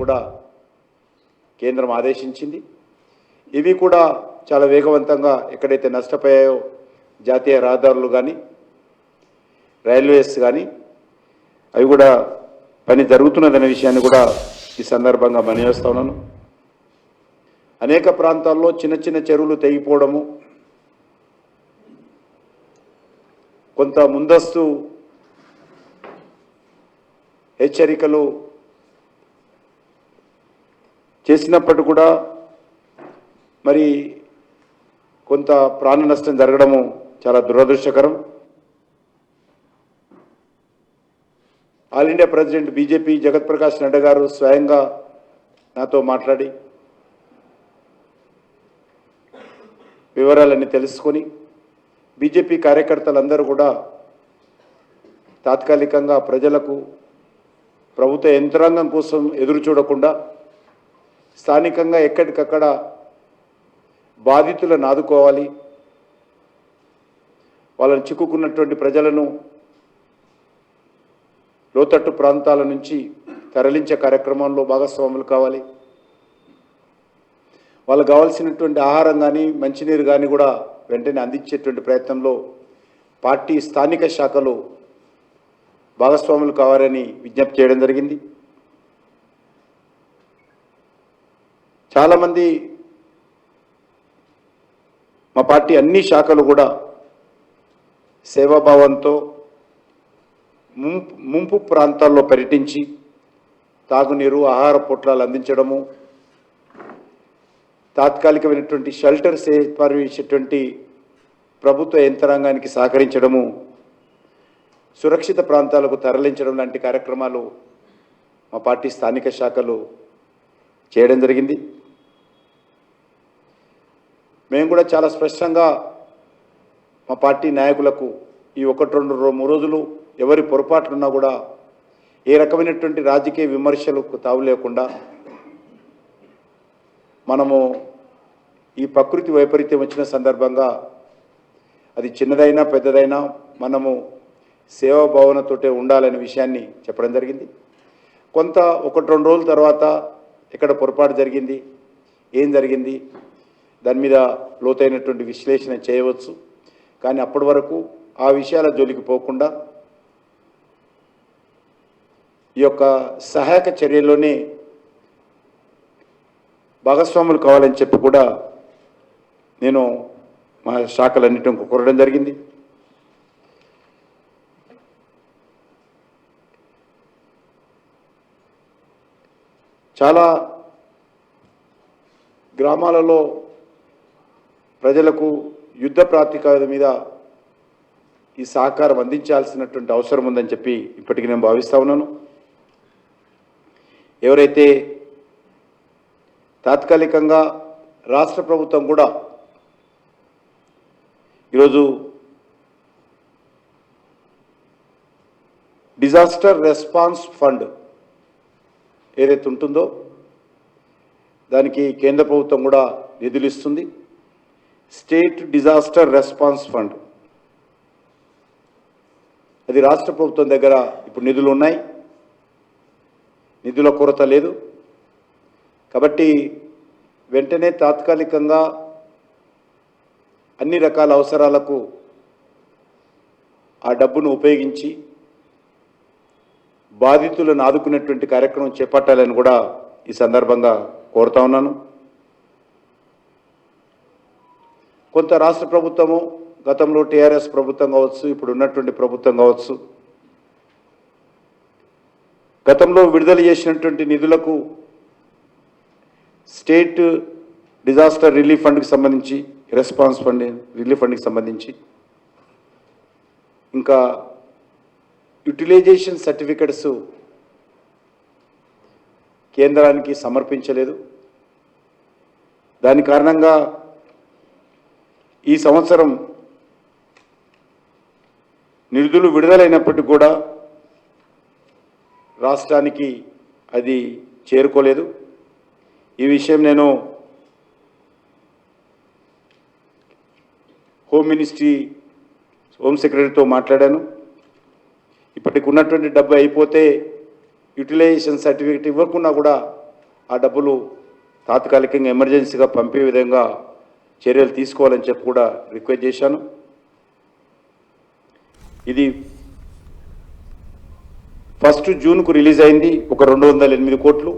కూడా కేంద్రం ఆదేశించింది. ఇవి కూడా చాలా వేగవంతంగా ఎక్కడైతే నష్టపోయాయో జాతీయ రహదారులు కానీ రైల్వేస్ కానీ అవి కూడా పని జరుగుతున్నదనే విషయాన్ని కూడా ఈ సందర్భంగా మనవేస్తా ఉన్నాను. అనేక ప్రాంతాల్లో చిన్న చిన్న చెరువులు తెగిపోవడము, కొంత ముందస్తు హెచ్చరికలు చేసినప్పటికీ కూడా మరి కొంత ప్రాణ నష్టం జరగడము చాలా దురదృష్టకరం. ఆల్ ఇండియా ప్రెసిడెంట్ బీజేపీ జగత్ ప్రకాష్ నడ్డా గారు స్వయంగా నాతో మాట్లాడి వివరాలన్నీ తెలుసుకొని బీజేపీ కార్యకర్తలందరూ కూడా తాత్కాలికంగా ప్రజలకు ప్రభుత్వ యంత్రాంగం కోసం ఎదురు చూడకుండా స్థానికంగా ఎక్కడికక్కడ బాధితులను ఆదుకోవాలి, వాళ్ళని చిక్కుకున్నటువంటి ప్రజలను లోతట్టు ప్రాంతాల నుంచి తరలించే కార్యక్రమంలో భాగస్వాములు కావాలి. వాళ్ళకు కావాల్సినటువంటి ఆహారం కానీ మంచినీరు కానీ కూడా వెంటనే అందించేటువంటి ప్రయత్నంలో పార్టీ స్థానిక శాఖలు భాగస్వాములు కావాలని విజ్ఞప్తి చేయడం జరిగింది. చాలామంది మా పార్టీ అన్ని శాఖలు కూడా సేవాభావంతో ముంపు ప్రాంతాల్లో పర్యటించి తాగునీరు ఆహార పొట్లాలు అందించడము, తాత్కాలికమైనటువంటి షెల్టర్స్ ఏర్పాటు ప్రభుత్వ యంత్రాంగానికి సహకరించడము, సురక్షిత ప్రాంతాలకు తరలించడం లాంటి కార్యక్రమాలు మా పార్టీ స్థానిక శాఖలు చేయడం జరిగింది. మేము కూడా చాలా స్పష్టంగా మా పార్టీ నాయకులకు ఈ 1-2-3 రోజులు ఎవరి పొరపాట్లున్నా కూడా ఏ రకమైనటువంటి రాజకీయ విమర్శలకు తావు లేకుండా మనము ఈ ప్రకృతి వైపరీత్యం వచ్చిన సందర్భంగా అది చిన్నదైనా పెద్దదైనా మనము సేవాభావనతోటే ఉండాలనే విషయాన్ని చెప్పడం జరిగింది. కొంత 1-2 రోజుల తర్వాత ఎక్కడ పొరపాటు జరిగింది, ఏం జరిగింది దాని మీద లోతైనటువంటి విశ్లేషణ చేయవచ్చు. కానీ అప్పటి వరకు ఆ విషయాల జోలికి పోకుండా ఈ యొక్క సహాయక చర్యల్లోనే భాగస్వాములు కావాలని చెప్పి కూడా నేను మా శాఖలన్నింటిని కోరడం జరిగింది. చాలా గ్రామాలలో ప్రజలకు యుద్ధ ప్రాతిపదిక మీద ఈ సహకారం అందించాల్సినటువంటి అవసరం ఉందని చెప్పి ఇప్పటికీ నేను భావిస్తా ఉన్నాను. ఎవరైతే తాత్కాలికంగా రాష్ట్ర ప్రభుత్వం కూడా ఈరోజు డిజాస్టర్ రెస్పాన్స్ ఫండ్ ఏదైతే ఉంటుందో దానికి కేంద్ర ప్రభుత్వం కూడా నిధులు ఇస్తుంది. స్టేట్ డిజాస్టర్ రెస్పాన్స్ ఫండ్ అది రాష్ట్ర ప్రభుత్వం దగ్గర ఇప్పుడు నిధులు ఉన్నాయి, నిధుల కొరత లేదు. కాబట్టి వెంటనే తాత్కాలికంగా అన్ని రకాల అవసరాలకు ఆ డబ్బును ఉపయోగించి బాధితులను ఆదుకునేటువంటి కార్యక్రమం చేపట్టాలని కూడా ఈ సందర్భంగా కోరుతా ఉన్నాను. కొంత రాష్ట్ర ప్రభుత్వము గతంలో టీఆర్ఎస్ ప్రభుత్వం కావచ్చు, ఇప్పుడు ఉన్నటువంటి ప్రభుత్వం కావచ్చు, గతంలో విడుదల చేసినటువంటి నిధులకు స్టేట్ డిజాస్టర్ రిలీఫ్ ఫండ్కి సంబంధించి, రెస్పాన్స్ ఫండ్ రిలీఫ్ ఫండ్కి సంబంధించి ఇంకా యూటిలైజేషన్ సర్టిఫికెట్స్ కేంద్రానికి సమర్పించలేదు. దాని కారణంగా ఈ సంవత్సరం నిధులు విడుదలైనప్పటికీ కూడా రాష్ట్రానికి అది చేరుకోలేదు. ఈ విషయం నేను హోమ్ సెక్రటరీతో మాట్లాడాను. ఇప్పటికి ఉన్నటువంటి డబ్బు అయిపోతే యూటిలైజేషన్ సర్టిఫికెట్ ఇవ్వకుండా కూడా ఆ డబ్బులు తాత్కాలికంగా ఎమర్జెన్సీగా పంపే విధంగా చర్యలు తీసుకోవాలని చెప్పి కూడా రిక్వెస్ట్ చేశాను. ఇది 1 జూన్కు రిలీజ్ అయింది ఒక 208 కోట్లు.